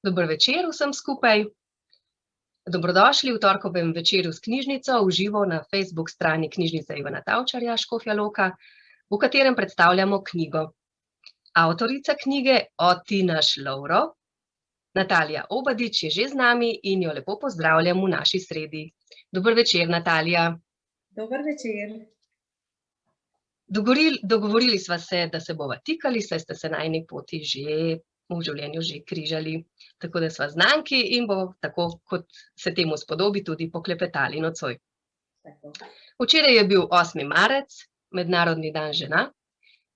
Dober večer vsem skupaj. Dobrodošli v torkovem večeru s knjižnico v živo na Facebook strani Knjižnice Ivana Tavčarja, Škofja Loka, v katerem predstavljamo knjigo. Avtorica knjige O, ti naš Lovro, Natalija Obadič, je že z nami in jo lepo pozdravljam v naši sredi. Dober večer, Natalija. Dober večer. Dogovorili sva se, da se bova tikali, saj ste se najini poti že v življenju že križali. Tako da sva znanki in bo tako, kot se temu spodobi, tudi poklepetali nocoj. Včeraj je bil 8. marec, Mednarodni dan žena,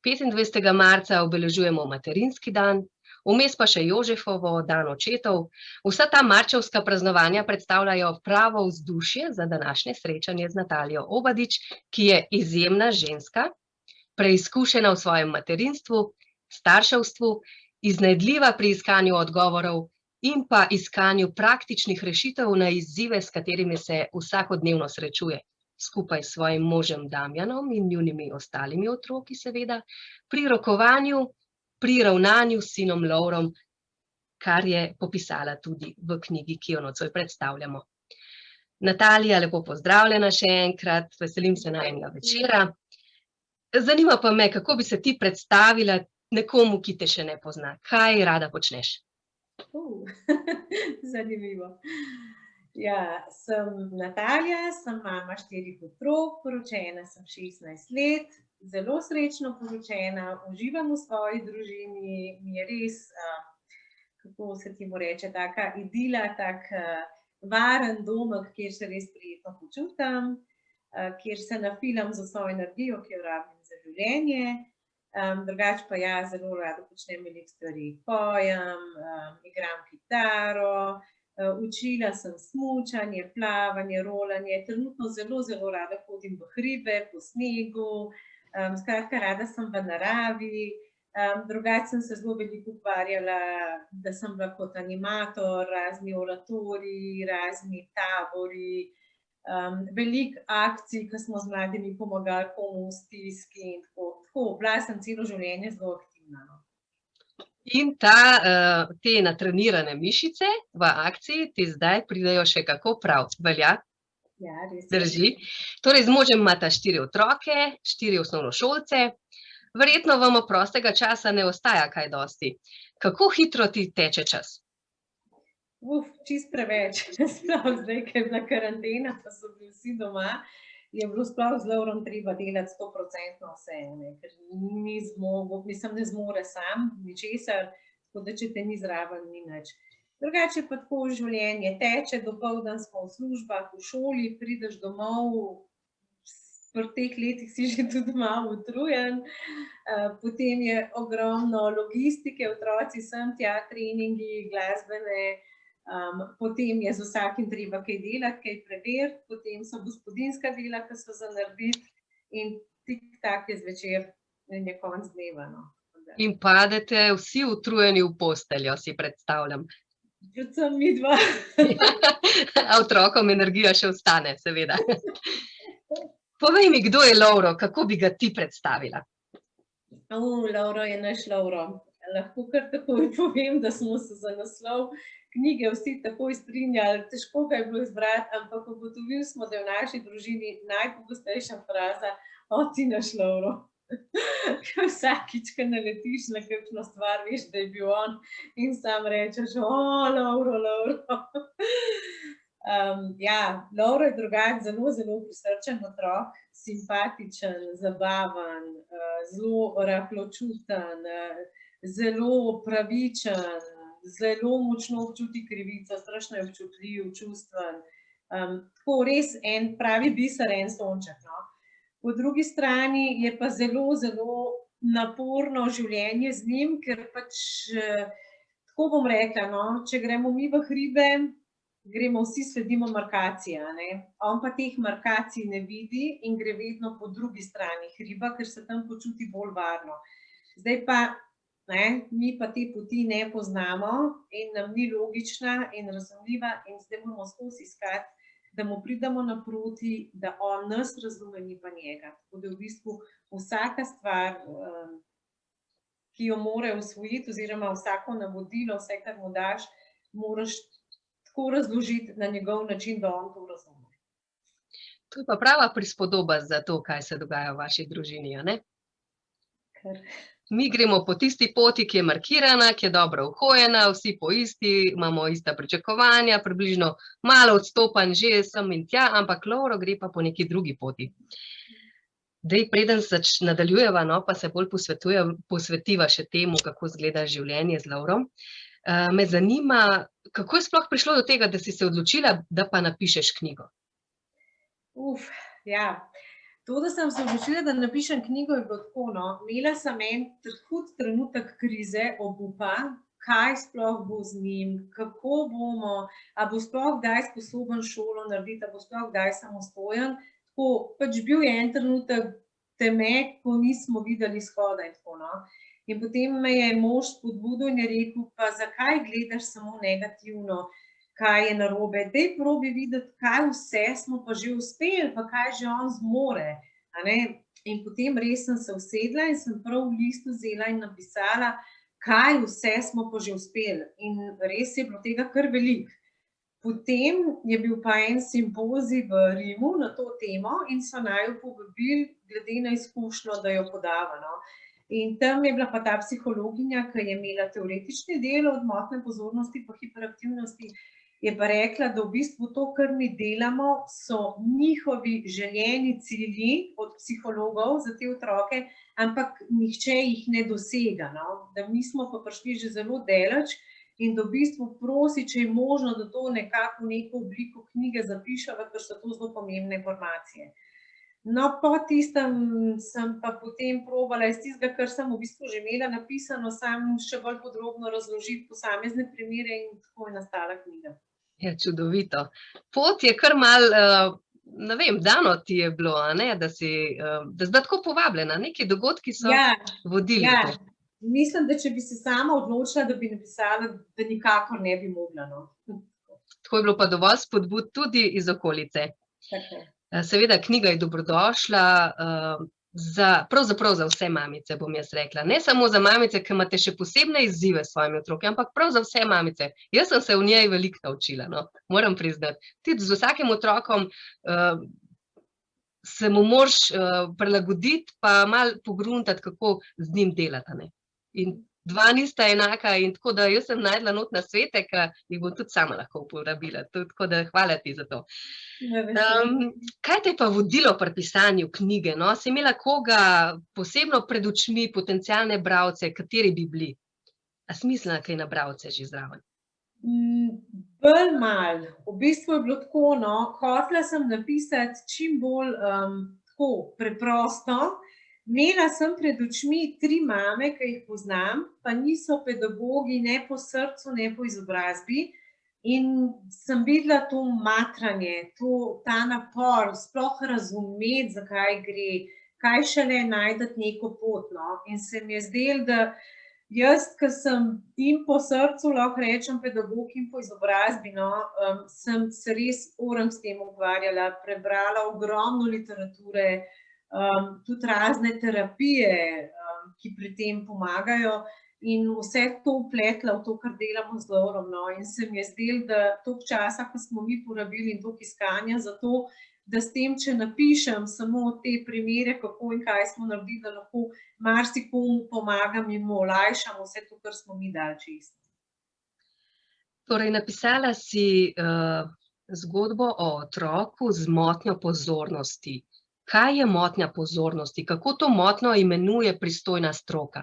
25. marca obeležujemo materinski dan, vmes pa še Jožefovo, dan očetov. Vsa ta marčevska praznovanja predstavljajo pravo vzdušje za današnje srečanje z Natalijo Obadič, ki je izjemna ženska, preizkušena v svojem materinstvu, starševstvu, iznajdljiva pri iskanju odgovorov in pa iskanju praktičnih rešitev na izzive, s katerimi se vsakodnevno srečuje, skupaj s svojim možem Damjanom in njunimi ostalimi otroki, seveda, pri rokovanju, pri ravnanju s sinom Lovrom, kar je popisala tudi v knjigi, ki jo nocoj predstavljamo. Natalija, lepo pozdravljena še enkrat, veselim se najinega večera. Zanima pa me, kako bi se ti predstavila nekomu, ki te še ne pozna. Kaj rada počneš? Zanimivo. Ja, sem Natalija, sem mama 4 otrok, poročena sem 16 let, zelo srečno poročena, uživam v svoji družini, mi je res, kako se temu reče, taka idila, tak varen domek, kjer se res prijetno počutim, kjer se nafilam z vso energijo, ki jo rabim za življenje. Drugače pa ja, zelo rada počnem veliko stvari. Pojem, igram kitaro, učila sem smučanje, plavanje, rolanje, trenutno zelo rada hodim v hribe, po snegu, skratka, rada sem v naravi. Drugače sem se zelo veliko ukvarjala, da sem bila kot animator, razni oratoriji, razni tabori, veliko akcij, ko smo z mladimi pomagali komu v stiski in tako. Bila sem celo življenje zelo aktivna. In te natrenirane mišice v akciji ti zdaj pridejo še kako prav, velja? Ja, res. Drži. Torej, z možem imata 4 otroke, 4 osnovnošolce. Verjetno vam prostega časa ne ostaja kaj dosti. Kako hitro ti teče čas? Čisto preveč. Sploh zdaj, ko je bila karantena, pa so bili vsi doma, je bilo sploh z Lovrom treba delati 100% vse, ker ni zmogel, ne zmore sam ničesar, tako da če te ni zraven, ni nič. Drugače pa tako življenje teče, dopoldan smo v službah, v šoli, prideš domov, pri teh letih si že tudi malo utrujen, potem je ogromno logistike, otroci sem tja, treningi, glasbene, potem je z vsakim treba kaj delati, kaj preveriti, potem so gospodinjska dela, ki so za narediti in tik-tak je zvečer in je konec dneva. In padete vsi utrujeni v posteljo, si predstavljam. Predvsem midva. A otrokom energija še ostane, seveda. Povej mi, kdo je Lovro, kako bi ga ti predstavila? Lovro je naš Lovro. Lahko kar takoj povem, da smo se za naslov knjige vsi takoj strinjali, težko ga je bilo izbrati, ampak ugotovili smo, da je v naši družini najpogostejša fraza O, ti naš Lovro. Vsakič, ko naletiš na kakšno stvar, veš, da je bil on in sam rečeš, o, Lovro, Lovro. Ja, Lovro je drugače zelo prisrčen otrok, simpatičen, zabaven, zelo rahločuten, zelo pravičen, zelo močno občuti krivico, strašno je občutljiv, čustven. Tako res en pravi biser, en sonček, no. Po drugi strani je pa zelo naporno življenje z njim, ker pač, tako bom rekla, no, če gremo mi v hribe, gremo vsi, sledimo markaciji, a ne. On pa teh markacij ne vidi in gre vedno po drugi strani hriba, ker se tam počuti bolj varno. Zdaj pa, mi pa te poti ne poznamo in nam ni logična in razumljiva in zdaj moramo skozi iskati, da mu pridemo naproti, da on nas razume, mi pa njega. Tako da v bistvu vsaka stvar, ki jo mora usvojiti oziroma vsako navodilo, vse, kar mu daš, moraš tako razložiti na njegov način, da on to razume. To je pa prava prispodoba za to, kaj se dogaja v vaši družini, a ne? Mi gremo po tisti poti, ki je markirana, ki je dobro uhojena, vsi po isti, imamo ista pričakovanja, približno malo odstopanj že sem in tja, ampak Lovro gre pa po neki drugi poti. Dej, preden nadaljujeva, no, pa se bolj posvetiva še temu, kako izgleda življenje z Lovrom. Me zanima, kako je sploh prišlo do tega, da si se odločila, da pa napišeš knjigo? Ja. To, da sem se odločila, da napišem knjigo, je bilo tako, no. Imela sem en hud trenutek krize, obupa, kaj sploh bo z njim, kako bomo, a bo sploh kdaj sposoben šolo narediti, a bo sploh kdaj samostojen. Tako, pač bil je en trenutek teme, ko nismo videli izhoda in tako, no. In potem me je mož spodbudil in je rekel, pa zakaj gledaš samo negativno, kaj je narobe, daj probi videti, kaj vse smo pa že uspeli, pa kaj že on zmore, a ne. In potem res sem se usedla in sem prav v listu vzela in napisala, kaj vse smo pa že uspeli. In res je bilo tega kar veliko. Potem je bil pa en simpozij v Rimu na to temo in so naju povabili glede na izkušnjo, da jo podava, no. In tam je bila pa ta psihologinja, ki je imela teoretični del od motnje pozornosti pa hiperaktivnosti, je pa rekla, da v bistvu to, kar mi delamo, so njihovi željeni cilji od psihologov za te otroke, ampak nihče jih ne dosega, no. Da mi smo pa prišli že zelo daleč in da v bistvu prosi, če je možno, da to nekako v neko obliko knjige zapiševa, ker so to zelo pomembne informacije. No, po tistem sem pa potem probala iz tistega, kar sem v bistvu že imela napisano, sam še bolj podrobno razložiti posamezne primere in tako je nastala knjiga. Ja, čudovito. Pot je kar malo, ne vem, dano ti je bilo, a ne, da si tako povabljena, neki dogodki so vodili to. Mislim, da če bi se sama odločila, da bi napisala, da nikakor ne bi mogla, no. Tako je bilo pa dovolj spodbud tudi iz okolice. Tako. Seveda, knjiga je dobrodošla, pravzaprav za vse mamice, bom jaz rekla. Ne samo za mamice, ki imate še posebne izzive s svojimi otroki, ampak prav za vse mamice. Jaz sem se v njej veliko naučila, no, moram priznati. Tudi z vsakim otrokom se mu moraš prilagoditi, pa malo pogruntati, kako z njim delati, ne. In dva nista enaka in tako, da jaz sem našla not nasvete, ki jih bom tudi sama lahko uporabila. Tako da hvala ti za to. Kaj te je pa vodilo pri pisanju knjige, no? Si imela koga posebno pred očmi, potencialne bralce, kateri bi bili? A si mislila kaj na bralce že zraven? Bolj malo. V bistvu je bilo tako, no, hotela sem napisati čim bolj tako preprosto. Imela sem pred očmi 3 mame, ki jih poznam, pa niso pedagogi ne po srcu, ne po izobrazbi. In sem videla to matranje, ta napor, sploh razumeti, zakaj gre, kaj šele najti neko pot, no. In se mi je zdelo, da jaz, ki sem in po srcu, lahko rečem pedagog in po izobrazbi, no, sem se res orenk s tem ukvarjala, prebrala ogromno literature, tudi razne terapije, ki pri tem pomagajo. In vse to vpletla v to, kar delamo z Lovrom, no, in se mi je zdelo, da toliko časa, ko smo mi porabili in toliko iskanja za to, da s tem, če napišem samo te primere, kako in kaj smo naredili, da lahko marsikomu pomagam in mu olajšam vse to, kar smo mi dali čez. Torej, napisala si zgodbo o otroku z motnjo pozornosti. Kaj je motnja pozornosti? Kako to motnjo imenuje pristojna stroka?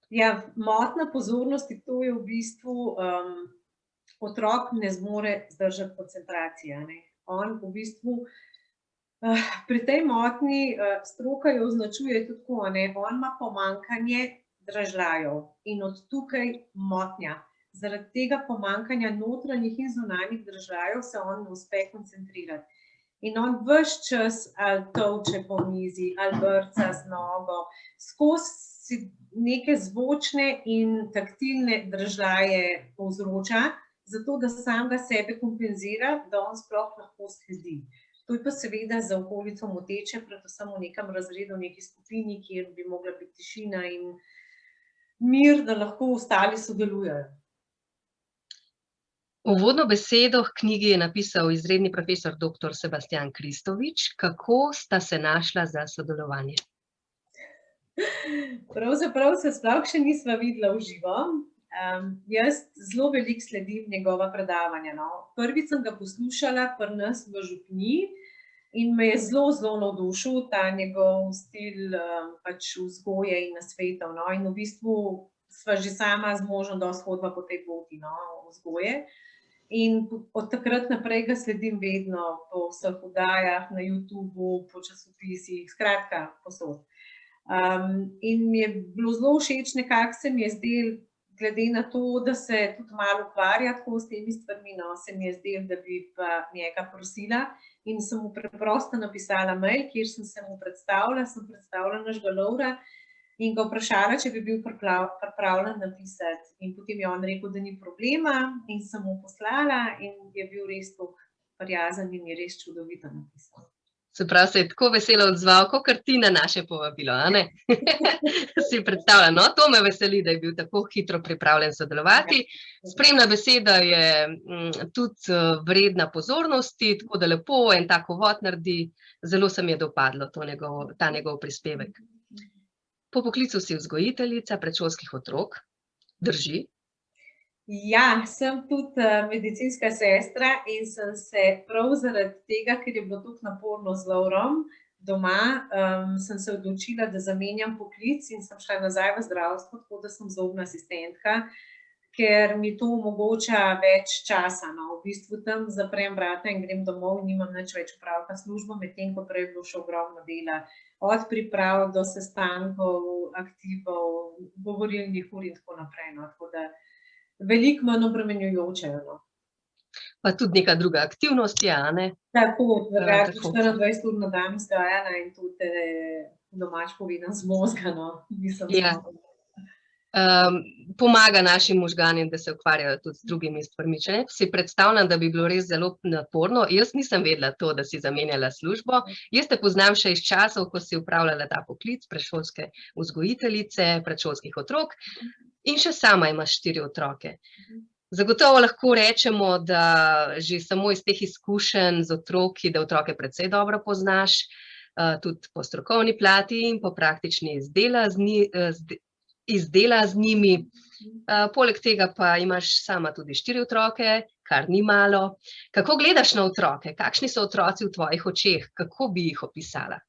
Ja, motnja pozornosti, to je v bistvu otrok ne zmore zdržati koncentracije, ne. On v bistvu pri tej motnji stroka jo označuje tudi tako, ne, on ima pomanjkanje dražljajev in od tukaj motnja. Zaradi tega pomanjkanja notranjih in zunanjih dražljajev se on ne uspe koncentrirati. In on ves čas ali tolče po mizi, ali brca z nogo, skozi neke zvočne in taktilne dražljaje povzroča, zato da samega sebe kompenzira, da on sploh lahko sledi. To je pa seveda za okolico moteče, predvsem v nekem razredu, v neki skupini, kjer bi mogla biti tišina in mir, da lahko ostali sodelujejo. Uvodno besedo k knjigi je napisal izredni profesor dr. Sebastijan Kristovič. Kako sta se našla za sodelovanje? Pravzaprav se sploh še nisva videla v živo. Jaz zelo veliko sledim njegova predavanja. No. Prvič sem ga poslušala pri nas v župniji in me je zelo, zelo navdušil ta njegov stil pač vzgoje in nasvetov. No. In v bistvu sva že sama z možem dosti hodila po tej poti, no, vzgoje. In od takrat naprej ga sledim vedno po vseh oddajah na YouTubu, po časopisih, skratka posod. In mi je bilo zelo všeč, nekako se mi je zdelo, glede na to, da se tudi malo ukvarja tako s temi stvarmi, no, se mi je zdelo, da bi pa njega prosila in sem mu preprosto napisala mail, kjer sem se mu predstavila našega Lovra in ga vprašala, če bi bil pripravljen napisati. In potem je on rekel, da ni problema in sem mu poslala in je bil res tako prijazen in je res čudovito napisal. Se pravi, se je tako veselo odzval, kakor ti na naše povabilo, a ne? Si predstavljam, no, to me veseli, da je bil tako hitro pripravljen sodelovati. Spremna beseda je tudi vredna pozornosti, tako da lepo en tak uvod naredi. Zelo se mi je dopadlo ta njegov prispevek. Po poklicu si vzgojiteljica predšolskih otrok, drži? Ja, sem tudi medicinska sestra in sem se prav zaradi tega, ker je bilo tako naporno z Lovrom doma, sem se odločila, da zamenjam poklic in sem šla nazaj v zdravstvo, tako da sem zobna asistentka, ker mi to omogoča več časa. No. V bistvu tam zaprem vrata in grem domov in nimam nič več opravka službo, medtem ko prej je bilo še ogromno dela. Od priprav do sestankov, aktivov, govorilnih ur in tako naprej. No. Tako da veliko manj obremenjujoče. No. Pa tudi neka druga aktivnost je, a ne? Tako, 24 ur na dan vzgajala in tudi domač povedan z mozga. No. Ja. Pomaga našim možganim, da se ukvarjajo tudi z drugimi stvarmi. Če ne, si predstavljam, da bi bilo res zelo naporno. Jaz nisem vedela to, da si zamenjala službo. Jaz te poznam še iz časov, ko si upravljala ta poklic predšolske vzgojiteljice, predšolskih otrok in še sama imaš 4 otroke. Zagotovo lahko rečemo, da že samo iz teh izkušenj z otroki, da otroke precej dobro poznaš, tudi po strokovni plati in po praktični iz dela z njimi. Poleg tega pa imaš sama tudi 4 otroke, kar ni malo. Kako gledaš na otroke? Kakšni so otroci v tvojih očeh? Kako bi jih opisala?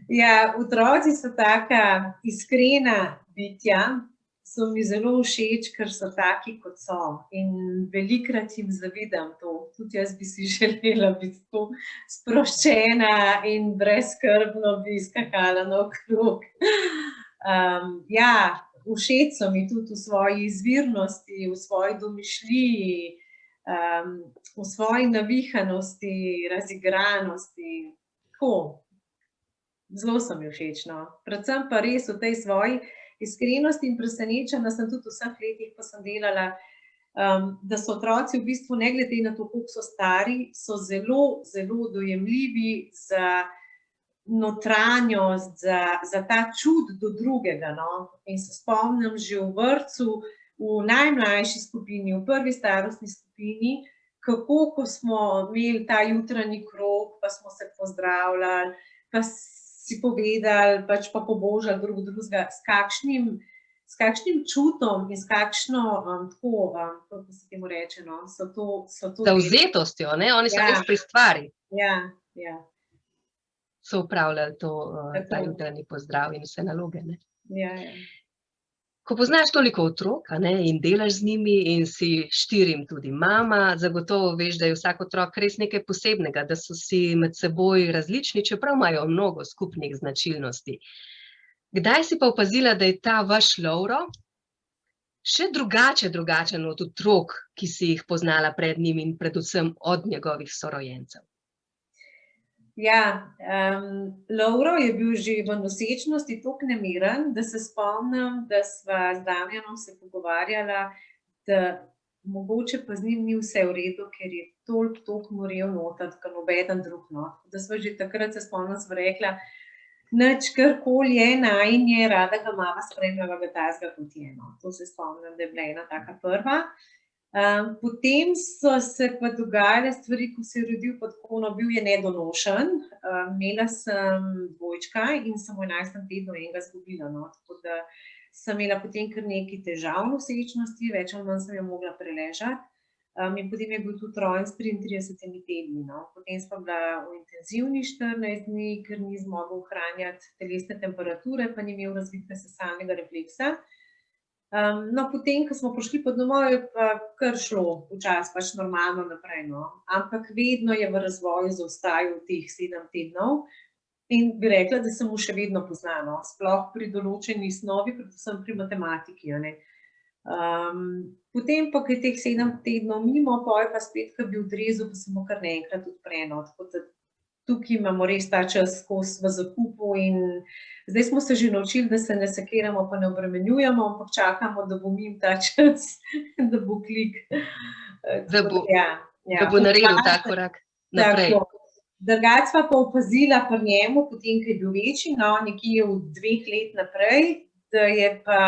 Ja, otroci so taka iskrena bitja, so mi zelo všeč, ker so taki, kot so. In velikokrat jim zavidam to. Tudi jaz bi si želela biti tako sproščena in brezskrbno bi skakala naokrog. Ja, všeč so mi tudi v svoji izvirnosti, v svoji domišljiji, v svoji navihanosti, razigranosti. Tako, zelo so mi všeč, no. Predvsem pa res v tej svoji iskrenosti in presenečena sem tudi v vseh letih, ko sem delala, da so otroci v bistvu, ne glede na to, koliko so stari, so zelo, zelo dojemljivi za notranjost, za ta čut do drugega. No. In se spomnim že v vrtcu, v najmlajši skupini, v prvi starostni skupini, kako, ko smo imeli ta jutranji krog, pa smo se pozdravljali, pa si povedali, pač pa pobožali drug drugega, s kakšnim čutom in s kakšno, tako, kako se temu reče, no, so to zavzetostjo, ne? Oni so res pri stvari. Ja, ja. So upravljali ta jutranji pozdrav in vse naloge, ne? Ja, ja. Ko poznaš toliko otrok, a ne, in delaš z njimi in si 4 tudi mama, zagotovo veš, da je vsak otrok res nekaj posebnega, da so si med seboj različni, čeprav imajo mnogo skupnih značilnosti. Kdaj si pa opazila, da je ta vaš Lovro še drugačen od otrok, ki si jih poznala pred njim in predvsem od njegovih sorojencev? Ja, Lovro je bil že v nosečnosti toliko nemiren, da se spomnim, da sva z Damjanom se pogovarjala, da mogoče pa z njim ni vse v redu, ker je toliko morel noter, kot nobeden drug. No. Da sva že takrat, se spomnim, sva rekla, Nič, karkoli je, najin je, rada ga mama spremljava ga tazga kot je, no. To se spomnim, da je bila ena taka prva. Potem so se pa dogajale stvari, ko se je rodil pa tako, no, bil je nedonošen. Imela sem dvojčka in sem v 11. tednu enega izgubila, no. Tako da sem imela potem kar nekaj težav nosečnosti, več ali manj sem jo mogla preležati. In potem je bil tudi rojen s 33 tedni, no. Potem sva bila v intenzivni 14 dni, ker ni zmogel ohranjati telesne temperature, pa ni imel razvitega sesalnega refleksa. No, potem, ko smo prišli pa domov, je pa kar šlo včasih pač normalno naprej, no. Ampak vedno je v razvoju zaostajal teh 7 tednov in bi rekla, da sem mu še vedno pozna, no. Sploh pri določeni snovi, predvsem pri matematiki, a ne. Potem pa, ko je teh 7 tednov mimo, pol je pa spet, ko bi v drezu, pa se mu kar naenkrat odpre, no. Tako da tukaj imamo res ta čas skozi v zakupu in zdaj smo se že naučili, da se ne sekiramo pa ne obremenjujemo, ampak čakamo, da bo mimo ta čas, da bo klik. Da bo naredil ta korak naprej. Drugače sva pa opazila pri njemu, potem, ko je bil večji, no, nekje od 2 let naprej, da je pa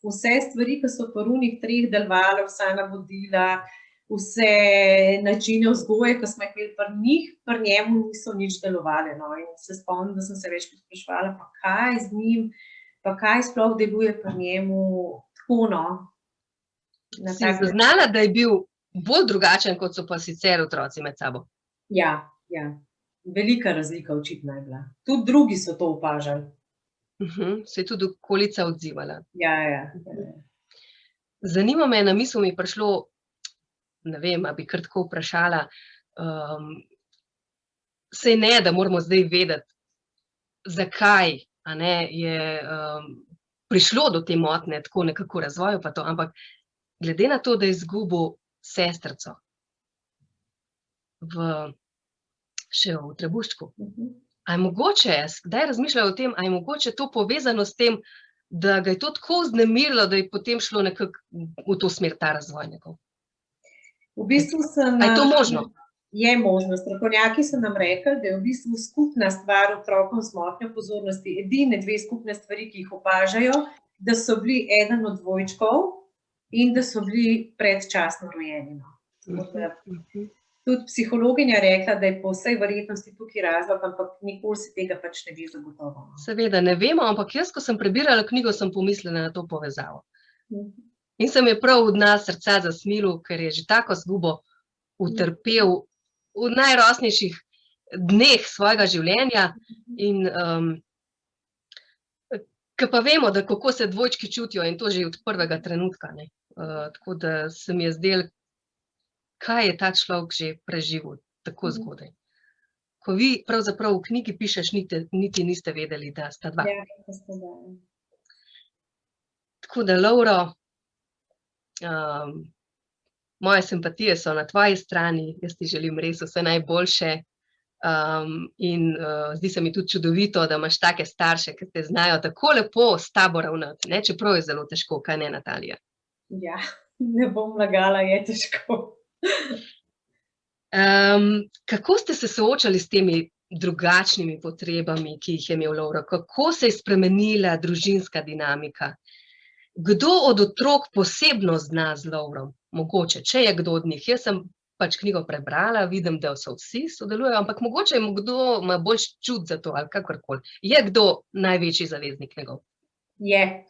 vse stvari, ki so pri onih 3 delovale, vsa navodila, vse načine vzgoje, ki smo jih imeli pri njih, pri njemu niso nič delovale, no. In se spomnim, da sem se večkrat spraševala, pa kaj z njim, pa kaj sploh deluje pri njemu tako, no. Si zaznala, da je bil bolj drugačen, kot so pa sicer otroci med sabo? Ja. Velika razlika očitno je bila. Tudi drugi so to opažali. Se je tudi okolica odzivala. Ja. Zanima me, na misel mi je prišlo, ne vem, a bi kar tako vprašala, saj ne, da moramo zdaj vedeti, zakaj, a ne, je prišlo do te motnje, tako nekako razvoju pa to, ampak glede na to, da je izgubil sestrico še v trebuščku, a je mogoče, kdaj razmišljajo o tem, a je mogoče to povezano s tem, da ga je to tako vznemirilo, da je potem šlo nekako v to smer ta razvoj njegov? V bistvu A je to možno? Je možno. Strokovnjaki so nam rekli, da je v bistvu skupna stvar otrokom z motnjo pozornosti, edine 2 skupne stvari, ki jih opažajo, da so bili eden od dvojčkov in da so bili predčasno rojeni, no. Tudi psihologinja rekla, da je po vsej verjetnosti tukaj razlog, ampak nikoli se tega pač ne ve zagotovo. Seveda ne vemo, ampak jaz, ko sem prebirala knjigo, sem pomislila na to povezavo. In se mi je prav od dna srca zasmilil, ker je že tako izgubo utrpel v najrosnejših dneh svojega življenja in ko pa vemo, da kako se dvojčki čutijo in to že od prvega trenutka, ne. Tako da se mi je zdelo, kaj je ta človek že preživel tako zgodaj. Ko vi pravzaprav v knjigi pišeš, niti niste vedeli, da sta 2. Ja, da sta 2. Tako da, Lovro, moje simpatije so na tvoji strani, jaz ti želim res vse najboljše in zdi se mi tudi čudovito, da imaš take starše, ki te znajo tako lepo s tabo ravnati, ne, čeprav je zelo težko, kaj ne, Natalija? Ja, ne bom lagala, je težko. Kako ste se soočali s temi drugačnimi potrebami, ki jih je imel Lovro? Kako se je spremenila družinska dinamika? Kdo od otrok posebno zna z Lovrom? Mogoče, če je kdo od njih. Jaz sem pač knjigo prebrala, vidim, da so vsi sodelujejo, ampak mogoče kdo ima bolj čut za to ali kakorkoli. Je kdo največji zaveznik njegov? Je.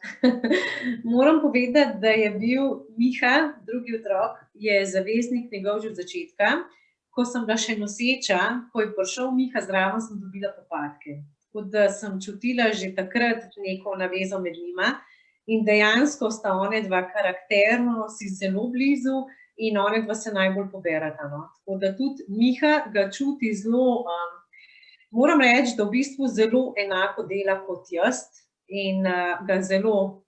Moram povedati, da je bil Miha, drugi otrok, je zaveznik njegov že od začetka. Ko sem bila še noseča, ko je prišel Miha zraven, sem dobila popadke. Tako da sem čutila že takrat neko navezo med njima in dejansko sta onedva karakterno si zelo blizu in onedva se najbolj poberata, no. Tako da tudi Miha ga čuti zelo, moram reči, da v bistvu zelo enako dela kot jaz in ga zelo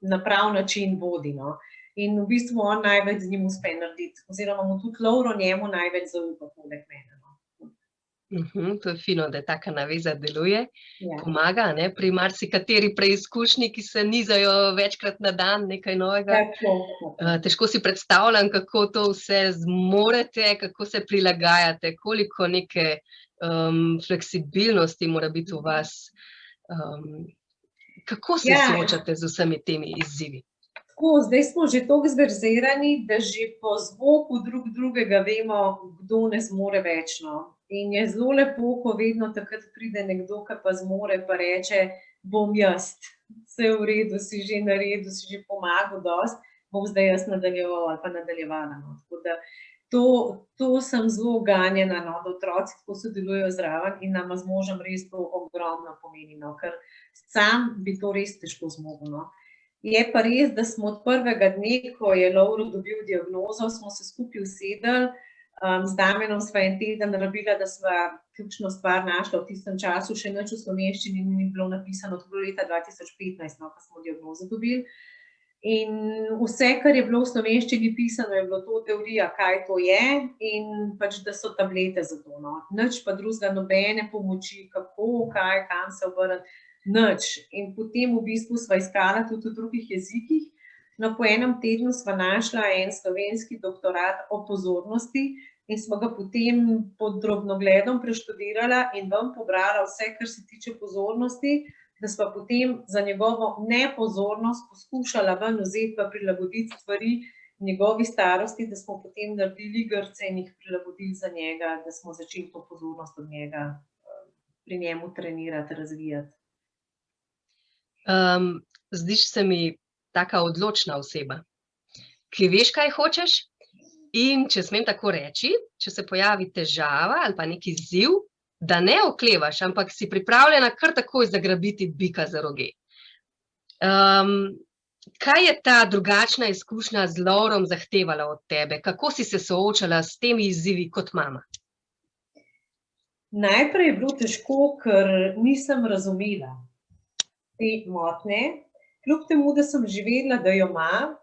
na prav način vodi, no. In v bistvu on največ z njim uspe narediti, oziroma mu tudi Lovro njemu največ zaupa poleg mene, no. To je fino, da taka naveza deluje, pomaga, ne, pri marsikateri preizkušnji, ki se nizajo večkrat na dan, nekaj novega. Težko si predstavljam, kako to vse zmorete, kako se prilagajate, koliko neke fleksibilnosti mora biti v vas. Kako se soočate z vsemi temi izzivi? Tako, zdaj smo že toliko zverzirani, da že po zvoku drugega vemo, kdo ne zmore večno. In je zelo lepo, ko vedno takrat pride nekdo, ki pa zmore, pa reče, bom jaz, vse je v redu, si že naredil, si že pomagal dosti, bom zdaj jaz nadaljeval ali pa nadaljevala. No. Tako da to sem zelo ganjena, no, da otroci tako sodelujejo zraven in nama z možem res to ogromno pomeni, no, ker sam bi to res težko zmogel. No. Je pa res, da smo od prvega dne, ko je Lovro dobil diagnozo, smo se skupaj usedli, z Damjanom sva en teden rabila, da sva ključno stvar našla v tistem času, še nič v slovenščini ni bilo napisano, to bilo leta 2015, no, ko smo diagnozo dobili. In vse, kar je bilo v slovenščini pisano, je bilo to teorija, kaj to je in pač, da so tablete za to. No. Nič pa drugega, nobene pomoči, kako, kaj, kam se obrniti, nič. In potem v bistvu sva iskala tudi v drugih jezikih. No, po enem tednu sva našla en slovenski doktorat o pozornosti in smo ga potem pod drobnogledom preštudirala in vam pobrala vse, kar se tiče pozornosti, da sva potem za njegovo nepozornost poskušala ven vzeti pa prilagoditi stvari njegovi starosti, da smo potem naredili igrice in jih prilagodili za njega, da smo začeli to pozornost od njega pri njemu trenirati, razvijati. Zdiš se mi taka odločna oseba, ki veš, kaj hočeš, in če smem tako reči, če se pojavi težava ali pa neki izziv, da ne oklevaš, ampak si pripravljena kar takoj zagrabiti bika za roge. Kaj je ta drugačna izkušnja z Lovrom zahtevala od tebe? Kako si se soočala s temi izzivi kot mama? Najprej je bilo težko, ker nisem razumela te motnje. Kljub temu, da sem že vedela, da jo ima,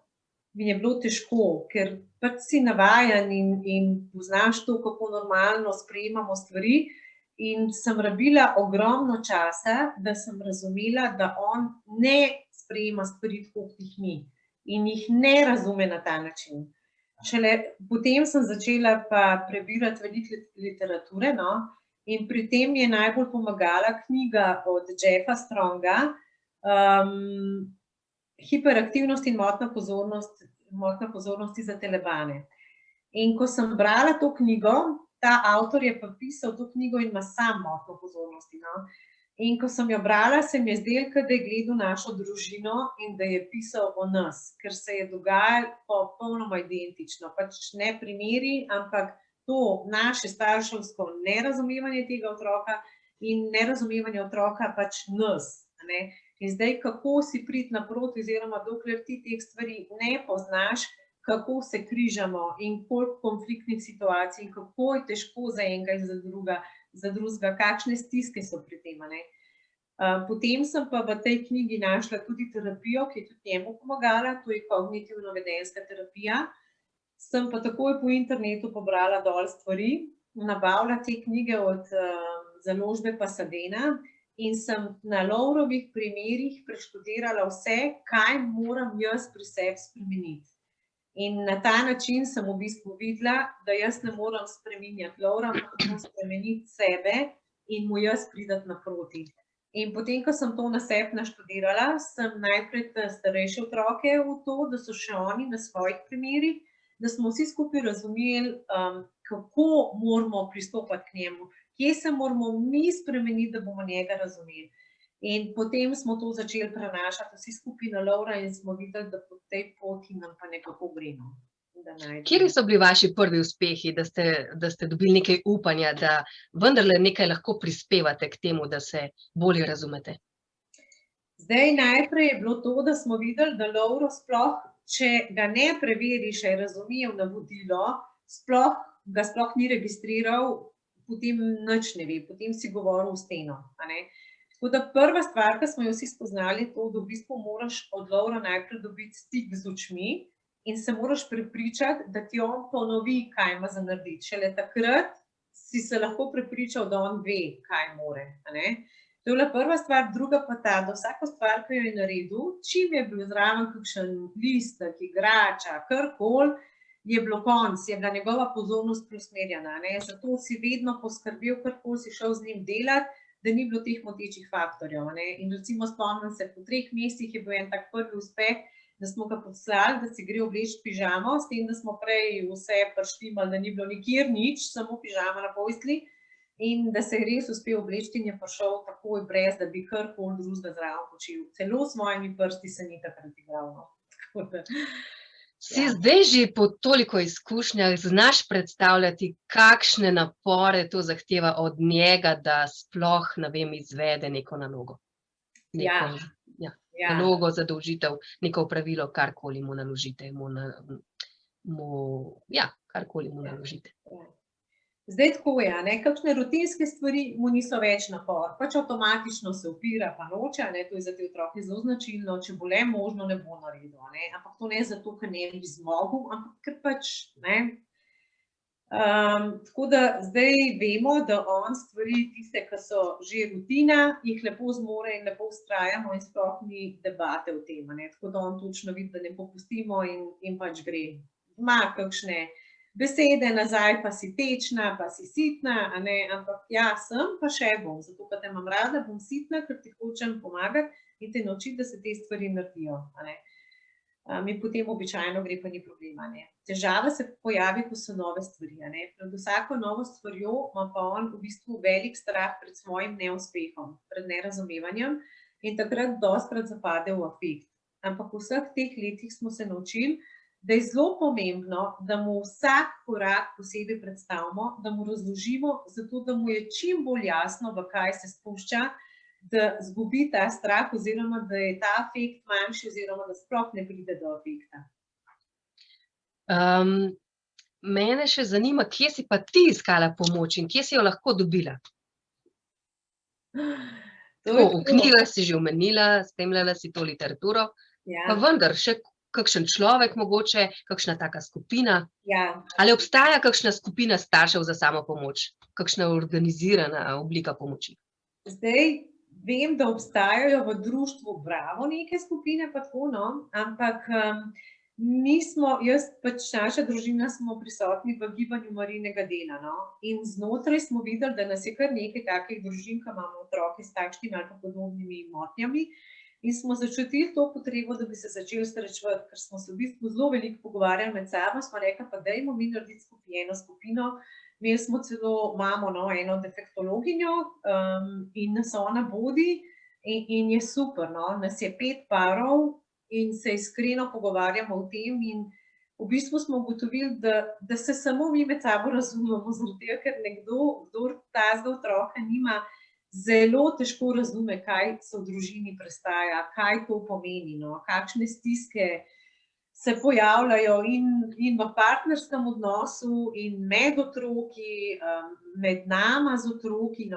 mi je bilo težko, ker pač si navajen in poznaš to, kako normalno sprejemamo stvari. In sem rabila ogromno časa, da sem razumela, da on ne sprejema stvari tako, kot jih mi. In jih ne razume na ta način. Šele potem sem začela pa prebirati veliko literature, no, in pri tem je najbolj pomagala knjiga od Jeffa Stronga, Hiperaktivnost in motnja pozornosti za telebane. In ko sem brala to knjigo, ta avtor je pa pisal to knjigo in ima sam motnjo pozornosti. No? In ko sem jo brala, se mi je zdelo, da je gledal našo družino in da je pisal o nas, ker se je dogajalo popolnoma identično. Pač ne primeri, ampak to naše starševsko nerazumevanje tega otroka in nerazumevanje otroka pač nas. Ne? In zdaj, kako si priti naproti, oziroma dokler ti teh stvari ne poznaš, kako se križamo in koliko konfliktnih situacij in kako je težko za enega in za drugega, kakšne stiske so pri tem. Ne? Potem sem pa v tej knjigi našla tudi terapijo, ki je tudi njemu pomagala, to je kognitivno-vedenjska terapija. Sem pa takoj po internetu pobrala dol stvari, nabavila te knjige od založbe Pasadena in sem na Lovrovih primerih preštudirala vse, kaj moram jaz pri sebi spremeniti. In na ta način sem v bistvu videla, da jaz ne moram spreminjati Lovra, ampak moram spremeniti sebe in mu jaz pridati naproti. In potem, ko sem to na sebi naštudirala, sem najprej starejše otroke v to, da so še oni na svojih primerih, da smo vsi skupaj razumeli, kako moramo pristopati k njemu, kje se moramo mi spremeniti, da bomo njega razumeli. In potem smo to začeli prenašati vsi skupaj na Lovra in smo videli, da po tej poti nam pa nekako gremo. Kje so bili vaši prvi uspehi, da ste dobili nekaj upanja, da vendarle nekaj lahko prispevate k temu, da se bolje razumete? Zdaj, najprej je bilo to, da smo videli, da Lovro sploh, če ga ne preveriš, je razumel navodilo, ga sploh ni registriral, potem nič ne ve, potem si govoril v steno. Tako da prva stvar, ki smo jo vsi spoznali, je to, da v bistvu moraš od Lovra najprej dobiti stik z očmi in se moraš prepričati, da ti on ponovi, kaj ima za narediti. Šele takrat si se lahko prepričal, da on ve, kaj more. To je bila prva stvar, druga pa ta, da vsako stvar, ki jo je naredil, čim je bil zraven kakšen listek, igrača, karkoli, je bilo konc, je bila njegova pozornost preusmerjena. Zato si vedno poskrbel, karkoli si šel z njim delati, da ni bilo teh motečih faktorjev. In recimo spomnim se, po 3 mesecih je bil en tak prvi uspeh, da smo ga poslali, da si gre obleči pižamo, s tem, da smo prej vse prštimali, da ni bilo nikjer nič, samo pižama na postelji, in da se je res uspel obleči in je prišel takoj brez, da bi karkoli drugega zraven počel. Celo s svojimi prsti se ni takrat igral. Si zdaj že po toliko izkušnjah znaš predstavljati, kakšne napore to zahteva od njega, da sploh, ne vem, izvede neko nalogo? Nalogo, zadolžitev, neko opravilo, karkoli mu naložite. Karkoli mu naložite. Zdaj tako je, kakšne rutinske stvari mu niso več napor, pač avtomatično se upira, pa noče, to je za te otroke zelo značilno, če bo le možno, ne bo naredil, ampak to ne zato, ker ne bi zmogel, ampak ker pač, tako da zdaj vemo, da on stvari tiste, ki so že rutina, jih lepo zmore in lepo vztrajamo in sploh ni debate o tem, tako da on točno vidi, da ne popustimo in pač gre. Ima kakšne besede nazaj, pa si tečna, pa si sitna, ampak ja, sem, pa še bom, zato pa te imam rada, bom sitna, ker ti hočem pomagati in te naučiti, da se te stvari naredijo. Mi potem običajno gre, pa ni problema. Težava se pojavi, ko so nove stvari. Pred vsako novo stvarjo ima pa on v bistvu velik strah pred svojim neuspehom, pred nerazumevanjem in takrat dostikrat zapade v afekt. Ampak v vseh teh letih smo se naučili, da je zelo pomembno, da mu vsak korak posebej predstavimo, da mu razložimo, zato da mu je čim bolj jasno, v kaj se spušča, da zgubi ta strah oziroma da je ta afekt manjši oziroma da sploh ne pride do afekta. Mene še zanima, kje si pa ti iskala pomoč in kje si jo lahko dobila? V knjigah si že omenila, spremljala si to literaturo, pa vendar še kakšen človek mogoče, kakšna taka skupina? Ali obstaja kakšna skupina staršev za samopomoč? Kakšna organizirana oblika pomoči? Zdaj vem, da obstajajo v društvu Bravo neke skupine, pa tako, ampak naša družina smo prisotni v gibanju Marijinega dela. In znotraj smo videli, da nas je kar nekaj takih družin, ki imamo otroke s takšnimi ali pa podobnimi motnjami. In smo začutili to potrebo, da bi se začeli srečevati, ker smo se v bistvu zelo veliko pogovarjali med sabo, smo rekli, pa dajmo mi narediti eno skupino. Imeli smo celo mamo, eno defektologinjo in nas ona vodi in je super, nas je 5 parov in se iskreno pogovarjamo o tem in v bistvu smo ugotovili, da se samo mi med sabo razumemo, zaradi tega, ker nekdo, kdor tazga otroka nima, zelo težko razume, kaj se v družini prestaja, kaj to pomeni, kakšne stiske se pojavljajo in v partnerskem odnosu in med otroki, med nama z otroki.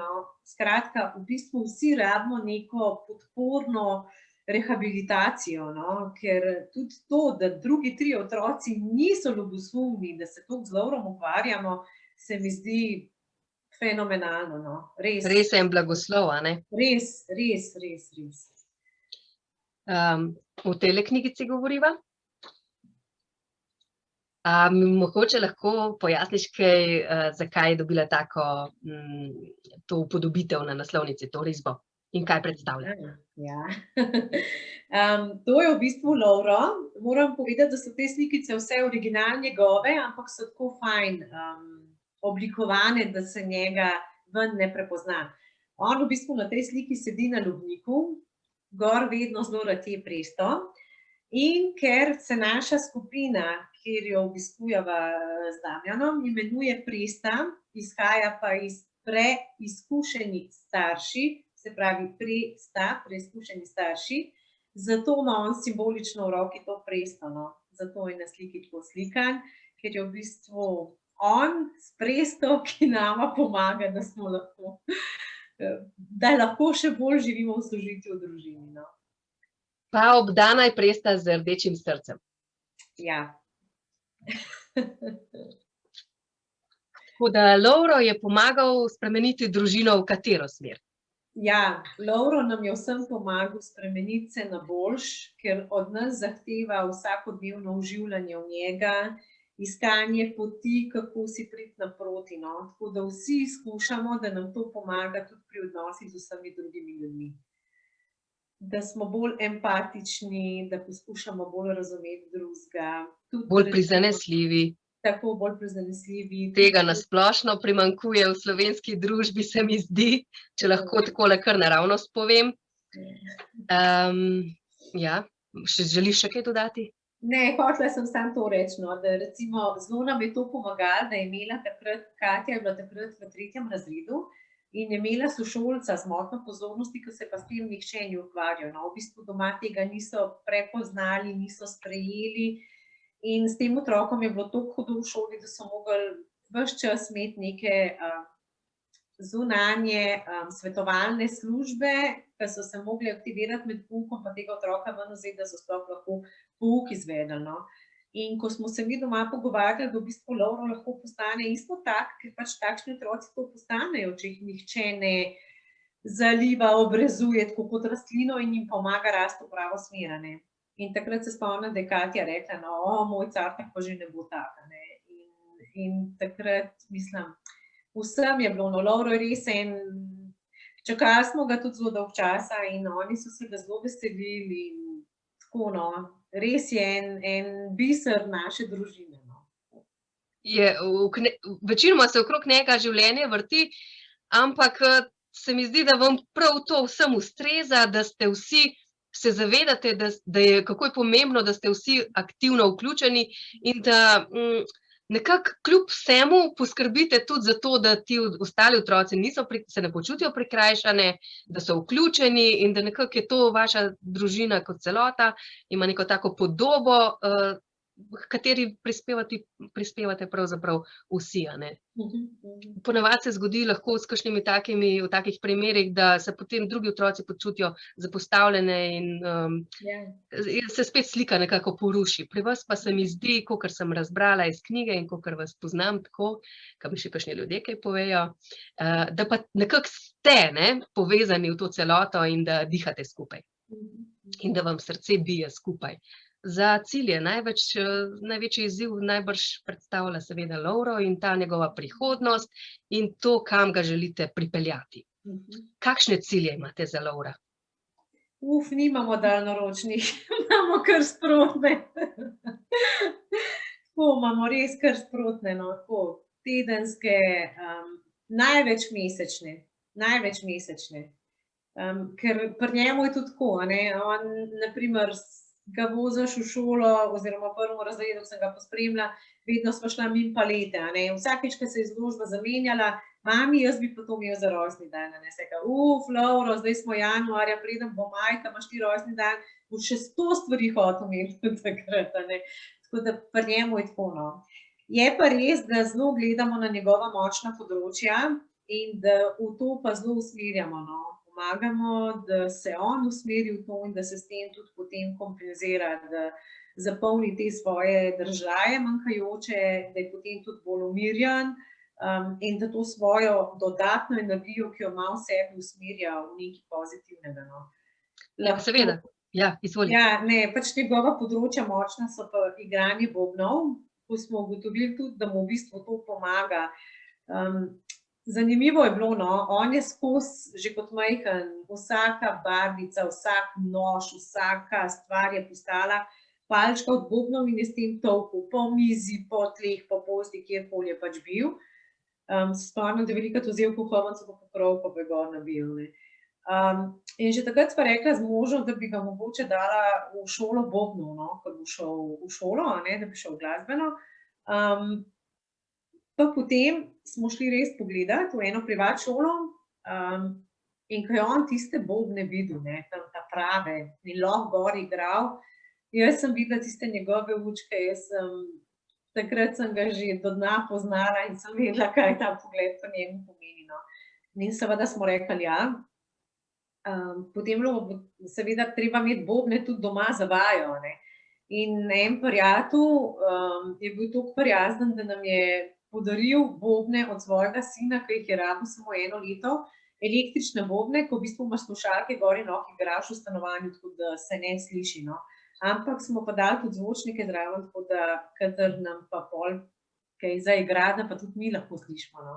Skratka, v bistvu vsi rabimo neko podporno rehabilitacijo, ker tudi to, da drugi 3 otroci niso ljubosumni, da se toliko z Lovrom ukvarjamo, se mi zdi fenomenalno, res. Res je en blagoslov, Res. O tele knjigici govoriva? Mogoče lahko pojasniš kaj, zakaj je dobila tako to upodobitev na naslovnici, to risbo in kaj predstavlja? To je v bistvu Lovro. Moram povedati, da so te slikice vse original njegove, ampak so tako fajn oblikovane, da se njega ven ne prepozna. On v bistvu na tej sliki sedi na lubniku, gor vedno zelo rad je presto in ker se naša skupina, kjer jo obiskujeva z Damjanom, imenuje Presta, izhaja pa iz preizkušeni starši, se pravi Presta, preizkušeni starši, zato ima on simbolično v roki to Presto, zato je na sliki tako slikan, ker je v bistvu on s Presto, ki nama pomaga, da lahko še bolj živimo v sožitju v družini. Pa obdana je Presta z rdečim srcem. Ja. Tako da Lovro je pomagal spremeniti družino v katero smer? Ja, Lovro nam je vsem pomagal spremeniti se na boljš, ker od nas zahteva vsakodnevno vživljanje v njega iskanje poti, kako si priti naproti. No? Tako da vsi skušamo, da nam to pomaga tudi pri odnosih z vsemi drugimi ljudmi. Da smo bolj empatični, da poskušamo bolj razumeti drugega. Bolj prizanesljivi. Tako, bolj prizanesljivi. Tega nasplošno primanjkuje v slovenski družbi, se mi zdi, če lahko takole kar naravnost povem. Ja, želiš še kaj dodati? Ne, hotela sem samo to reči, no, da recimo zelo nam je to pomagalo, da je imela takrat, Katja je bila takrat v 3. razredu in je imela sošolca z motnjo pozornosti, ki se pa s tem nihče ni ukvarjal. No, v bistvu doma tega niso prepoznali, niso sprejeli in s tem otrokom je bilo toliko hudo v šoli, da so mogli ves čas imeti neke zunanje svetovalne službe, ki so se mogli aktivirati med poukom, pa tega otroka ven vzeti, da so sploh lahko pouk izvedli. No. In ko smo se mi doma pogovarjali, da v bistvu Lovro lahko postane isto tak, ker pač takšni otroci to postanejo, če jih nihče ne zaliva, obrezuje tako kot rastlino in jim pomaga rasti v pravo smer. In takrat se spomnim, da je Katja rekla, no, moj cartek pa že ne bo taka. In takrat, mislim, vsem je bilo, no, Lovro je res en, čakali smo ga tudi zelo dolgo časa in oni so se ga zelo veselili in tako, no, res je en biser naše družine. No. Večinoma se okrog njega življenje vrti, ampak se mi zdi, da vam prav to vsem ustreza, da ste vsi se zavedate, da je kako je pomembno, da ste vsi aktivno vključeni in da nekako kljub vsemu poskrbite tudi za to, da ti ostali otroci se ne počutijo prikrajšane, da so vključeni in da nekako je to vaša družina kot celota, ima neko tako podobo, v kateri prispevate pravzaprav vsi. Ponavadi se zgodi lahko s kakšnimi v takih primerih, da se potem drugi otroci počutijo zapostavljene in se spet slika nekako poruši. Pri vas pa se mi zdi, kakor sem razbrala iz knjige in kakor vas poznam tako, kaj mi še kakšni ljudje kaj povejo, da pa nekako ste povezani v to celoto in da dihate skupaj. In da vam srce bije skupaj. Za cilje največji izziv najbrž predstavlja seveda Lovro in ta njegova prihodnost in to, kam ga želite pripeljati. Kakšne cilje imate za Lovra? Nimamo daljnoročnih, imamo kar sprotne. Tako, imamo res kar sprotne, no, tako, tedenske, največ mesečne. Ker pri njemu je tudi tako, on, na primer, ga voziš v šolo, oziroma v 1. razredu sem ga pospremila, vedno smo šla mimo palete, vsakič, ko se je izložba zamenjala, mami, jaz bi pa to imel za rojstni dan, seka, Lovro, zdaj smo januarja, preden bo maj, imaš ti rojstni dan, boš še 100 stvari hotel imeti takrat, tako da pri njemu je tako, no. Je pa res, da zelo gledamo na njegova močna področja in da v to pa zelo usmerjamo, no. Pomagamo, da se on usmeri v to in da se s tem tudi potem kompenzira, da zapolni te svoje držaje manjkajoče, da je potem tudi bolj umirjen in da to svojo dodatno energijo, ki jo ima v sebi, usmerja v nekaj pozitivnega. No. Seveda, izvoli. Pač njegova področja močna so pa igranje bobnov, ko smo ugotovili tudi, da mu v bistvu to pomaga. Zanimivo je bilo, no, on je skozi, že kot majhen, vsaka barvica, vsak nož, vsaka stvar je postala palčka od bobnov in je s tem tolkel po mizi, po tleh, po postelji, kjerkoli je pač bil. Spomnim, da je velikokrat vzel kuhalnico po pokrovko, pa je gor nabil. In že takrat sva rekla z možem, da bi ga mogoče dala v šolo bobnov, no, ko bo šel v šolo, da bi šel glasbeno. Pa potem smo šli res pogledati v eno privat šolo in ko je on tiste bobne videl, tam ta prave, in lahko gor igral, jaz sem videla tiste njegove učke, takrat sem ga že do dna poznala in sem vedela, kaj ta pogled po njemu pomeni. No. In seveda smo rekli, potem seveda treba imeti bobne tudi doma za vajo. In en prijatelj je bil toliko prijazen, da nam je podaril bobne od svojega sina, ki jih je rabil samo 1 leto, električne bobne, ko v bistvu imaš slušalke gor in lahko igraš v stanovanju, tako da se ne sliši. No. ampak smo pa dali tudi zvočnike zraven, tako da kadar nam pa pol kaj zaigra, da pa tudi mi lahko slišimo, no.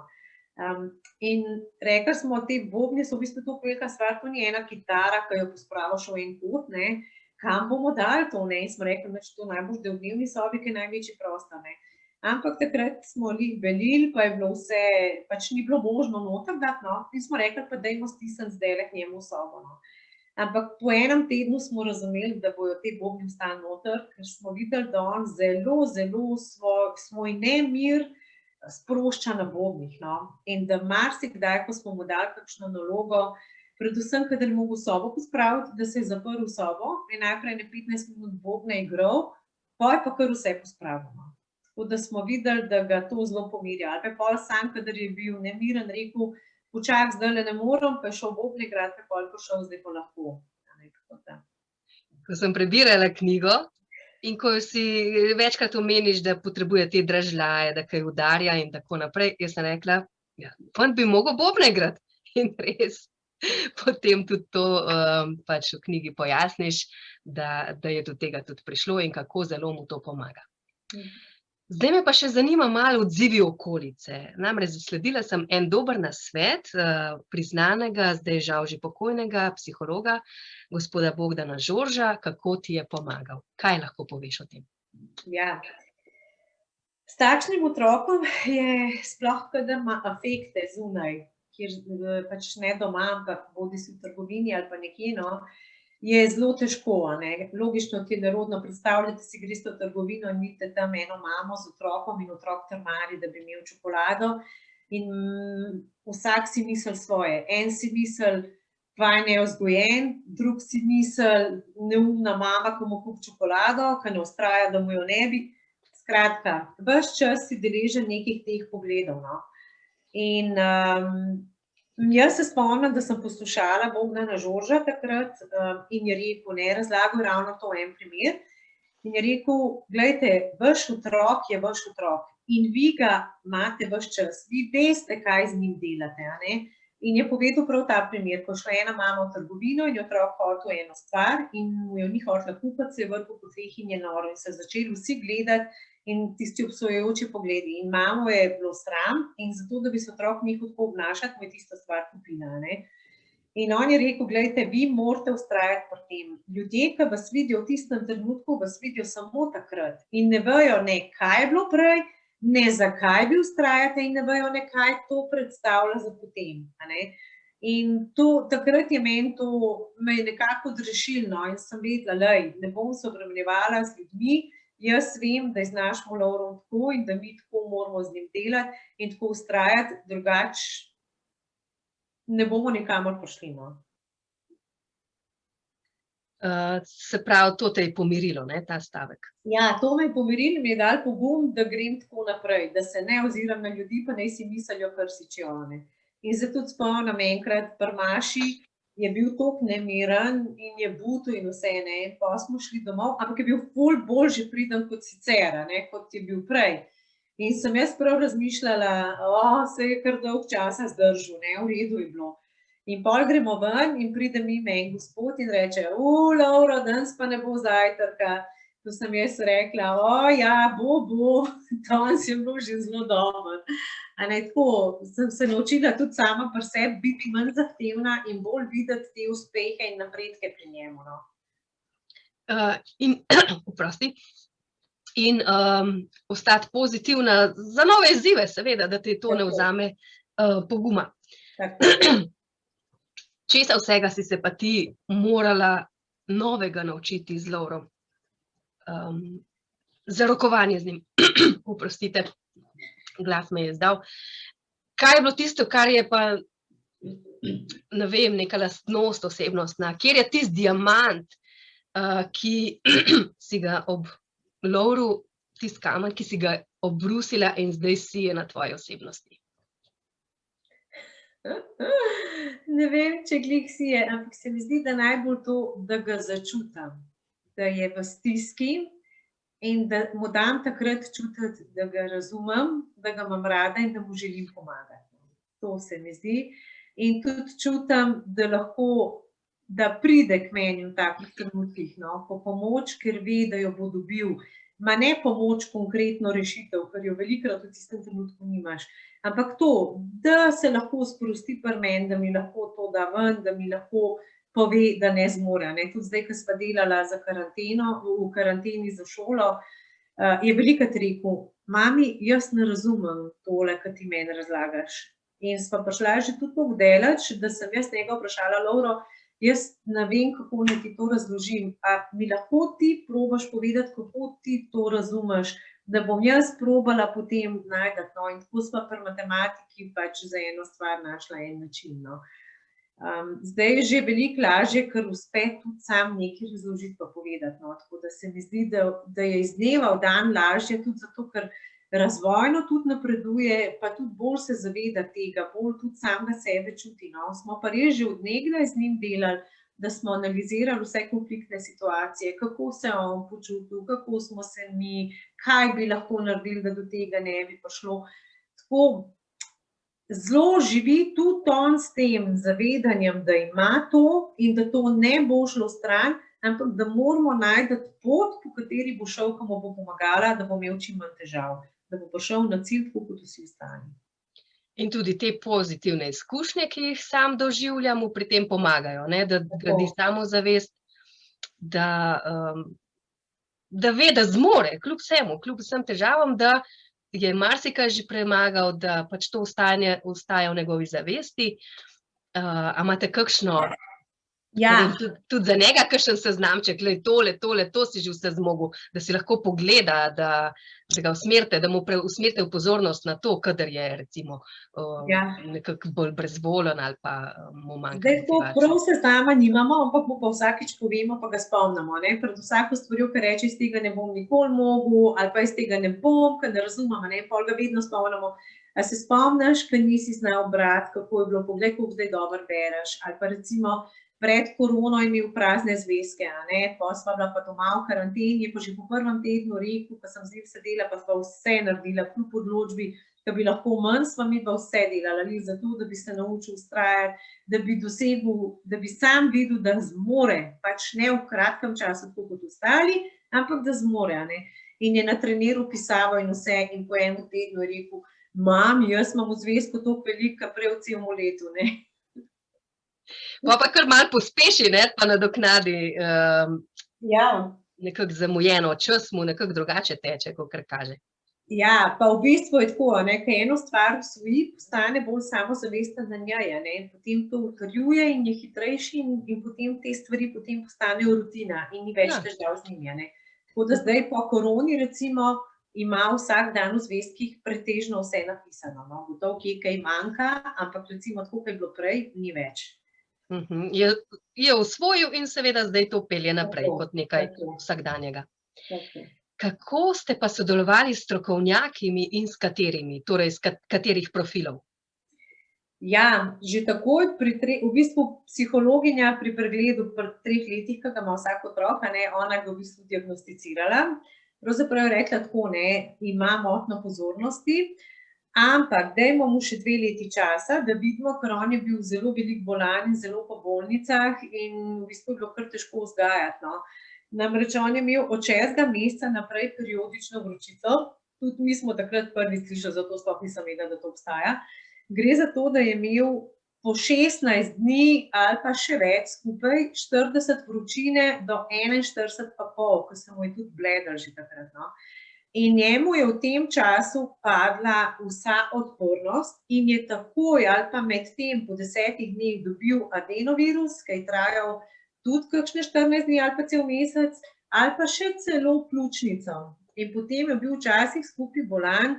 In rekli smo, te bobni so v bistvu to velika stvar, to ni ena kitara, ki jo pospraviš v en kot, ne, kam bomo dali to, ne, in smo rekli, da to najbolj v dnevni sobi, ki je največji prostor, ne. Ampak takrat smo jih belili, pa je bilo vse, pač ni bilo možno noter dati, no, in smo rekli, pa dajmo stisniti zdajle k njemu v sobo, no. Ampak po enem tednu smo razumeli, da bojo te bobni ostali noter, ker smo videli, da on zelo svoj nemir sprošča na bobnih, no. In da marsikdaj, ko smo mu dali kakšno nalogo, predvsem, kadar je mogel sobo pospraviti, da se je zaprl v sobo in najprej ne 15 minut bobne igral, pol pa kar vse pospravil, no. Tako da smo videli, da ga to zelo pomirja. Ali pa pol sam, kadar je bil nemiren, rekel, počak, zdajle ne morem, pa je šel bobne igrati, pa pol prišel, zdaj pa lahko. Ko sem prebirala knjigo in ko si večkrat omeniš, da potrebuje te dražljaje, da kaj udarja in tako naprej, jaz sem rekla, ja, fant bi mogel bobne igrati. In res, potem tudi to pač v knjigi pojasniš, da je do tega tudi prišlo in kako zelo mu to pomaga. Zdaj me pa še zanima malo odzivi okolice. Namreč zasledila sem en dober nasvet priznanega, zdaj žal že pokojnega psihologa, gospoda Bogdana Žorža, kako ti je pomagal. Kaj lahko poveš o tem? Ja. S takšnim otrokom je sploh, kadar ima afekte zunaj, kjer pač ne doma, ampak bodisi v trgovini ali pa nekje, no, je zelo težko, a ne. Logično ti je nerodno predstavljati, si greste v trgovino in vidite tam eno mamo z otrokom in otrok trmari, da bi imel čokolado in vsak si misli svoje. En si misli, fajn je vzgojen, drug si misli, neumna mama, ko mu kupi čokolado, ki ne vztraja, da mu jo ne bi. Skratka, ves čas si deležen nekih teh pogledov, no. In jaz se spomnim, da sem poslušala Bogdana Žorža takrat in je rekel, ne, razlagal ravno to en primer, in je rekel, glejte, vaš otrok je vaš otrok in vi ga imate ves čas, vi veste, kaj z njim delate, a ne. In je povedal prav ta primer, ko je šla ena mama v trgovino in je otrok hotel eno stvar in mu jo ni hotela kupiti, se je vrgel po tleh in je noro in se začeli vsi gledati in tisti obsojujoči pogledi. In mamo je bilo sram in zato, da bi se otrok nehal tako obnašati, mu je tista stvar kupila, ne. In on je rekel, glejte, vi morate vztrajati pri tem. Ljudje, ki vas vidijo v tistem trenutku, vas vidijo samo takrat in ne vejo, ne, kaj je bilo prej, ne, zakaj vi vztrajate in ne vejo, ne, kaj to predstavlja za potem, a ne. In to, takrat je meni to, me je nekako odrešilo, no, in sem vedela, lej, ne bom se obremenjevala z ljudmi, jaz vem, da je z našim Lovrom tako in da mi tako moramo z njim delati in tako vztrajati, drugače ne bomo nikamor prišli, no. Se pravi, to te je pomirilo, ne, ta stavek? Ja, to me je pomirilo, mi je dalo pogum, da grem tako naprej, da se ne oziram na ljudi, pa naj si mislijo, kar si čejo, ne. In se tudi spomnim enkrat pri Maši, je bil toliko nemiren in je butil in vse, ne, in pa smo šli domov, ampak je bil ful bolj že priden kot sicer, a ne, kot je bil prej. In sem jaz prav razmišljala, se je kar dolg časa zdržal, ne, v redu je bilo. In pol gremo ven in pride mimo en gospod in reče, Lovro, danes pa ne bo zajtrka. To sem jaz rekla, ja, bo, danes je bil že zelo dober. A ne, tako, sem se naučila tudi sama pri sebi biti manj zahtevna in bolj videti te uspehe in napredke pri njemu, no. In ostati pozitivna za nove izzive, seveda, da te to ne vzame poguma. Česa vsega si se pa ti morala novega naučiti z Lovrom? Za rokovanje z njim, oprostite, glas me je izdal. Kaj je bilo tisto, kar je pa, ne vem, neka lastnost osebnostna, kjer je tisti diamant, ki si ga ob Lovru, tisti kamen, ki si ga obrusila in zdaj si je na tvoji osebnosti? Ne vem, če glih si je, ampak se mi zdi, da najbolj to, da ga začutam, da je v stiski in da mu dam takrat čutiti, da ga razumem, da ga imam rada in da mu želim pomagati. To se mi zdi. In tudi čutim, da lahko da pride k meni v takih trenutkih, no, po pomoč, ker ve, da jo bo dobil. Ma ne pomoč konkretno rešitev, ker jo velikokrat v tistem trenutku nimaš. Ampak to, da se lahko sprosti pri meni, da mi lahko to da ven, da mi lahko pove, da ne zmore. Ne. Tudi zdaj, ko sva delala za karanteno, v karanteni za šolo, je velikokrat rekel, mami, jaz ne razumem tole, kar ti meni razlagaš. In sva prišla že tudi tako daleč, da sem jaz njega vprašala, Lovro, jaz ne vem, kako naj ti to razložim, a mi lahko ti probaš povedati, kako ti to razumeš, da bom jaz probala potem najti, no, in tako sva pri matematiki pač za eno stvar našla en način, no. Zdaj je že veliko lažje, ker uspe tudi sam nekaj razložiti pa povedati, no, tako da se mi zdi, da je iz dneva v dan lažje, tudi zato, ker razvojno tudi napreduje, pa tudi bolj se zaveda tega, bolj tudi samega sebe čuti, no. Smo pa res že od nekdaj z njim delali, da smo analizirali vse konfliktne situacije, kako se je on počutil, kako smo se mi, kaj bi lahko naredili, da do tega ne bi prišlo. Tako zelo živi tudi on s tem zavedanjem, da ima to in da to ne bo šlo stran, ampak da moramo najti pot, po kateri bo šel, ko mu bo pomagala, da bo imel čim manj težav, da bo prišel na cilj, tako kot vsi ostali. In tudi te pozitivne izkušnje, ki jih sam doživlja, mu pri tem pomagajo, ne? Da gradi samozavest, da ve, da zmore, kljub vsem težavam, da je marsikaj že premagal, da pač to ostaja v njegovi zavesti. A imate kakšno, tudi za njega kakšen seznamček, to si že vse zmogel, da si lahko pogleda, da ga usmerite, da mu usmerite v pozornost na to, kadar je recimo nekako bolj brezvoljen ali pa mu manjka motivacije. Zdaj to prav seznama nimamo, ampak mu pa vsakič povemo, pa ga spomnimo, ne, pred vsako stvarjo, ki reče, iz tega ne bom nikoli mogel, ali pa iz tega ne bom, ker ne razumemo, ne, pol ga vedno spomnimo. A se spomniš, ko nisi znal brati, kako je bilo, poglej, koliko zdaj dobro bereš, ali pa recimo pred korono je imel prazne zvezke, a ne, pa sva bila pa doma v karanteni, je pa že po prvem tednu rekel, pa sem z njim sedela, pa sva vse naredila, kljub odločbi, da bi lahko manj, sva mi pa vse delala, zato, da bi se naučil vztrajati, da bi dosegel, da bi sam videl, da zmore, pač ne v kratkem času, tako kot ostali, ampak da zmore, a ne. In je na treneru pisaval in vse, in po enem tednu je rekel, mami, jaz imam v zvezko toliko veliko, prej v celem letu, ne. Pa kar malo pospeši, ne, pa nadoknadi nekako zamujeno, čas mu nekako drugače teče, kakor kaže. Ja, pa v bistvu je tako, ne, ko eno stvar osvoji, postane bolj samozavesten na njej, ne, potem to utrjuje in je hitrejši in potem te stvari potem postanejo rutina in ni več težav z njimi, ne. Tako da zdaj po koroni recimo ima vsak dan v zvezkih pretežno vse napisano, no, gotovo kje kaj manjka, ampak recimo tako, kot je bilo prej, ni več. Je osvojil in seveda zdaj to pelje naprej kot nekaj vsakdanjega. Kako ste pa sodelovali s strokovnjaki in s katerimi, torej s katerih profilov? Ja, že takoj v bistvu psihologinja pri pregledu pri 3 letih, ki ga ima vsak otrok, a ne, ona ga v bistvu diagnosticirala. Pravzaprav je rekla tako, ne, ima motnjo pozornosti, ampak dajmo mu še 2 leti časa, da vidimo, ker on je bil zelo veliko bolan in zelo po bolnicah in v bistvu je bilo kar težko vzgajati, no. Namreč on je imel od 6. meseca naprej periodično vročico, tudi mi smo takrat prvič slišali, zato sploh nisem vedela, da to obstaja. Gre za to, da je imel po 16 dni ali pa še več skupaj 40 vročine do 41,5, ko se mu je tudi bledal že takrat, no. In njemu je v tem času padla vsa odpornost in je takoj ali pa med tem po 10 dneh dobil adenovirus, ki je trajal tudi kakšne 14 dni ali pa cel mesec, ali pa še celo pljučnico. In potem je bil včasih skupaj bolan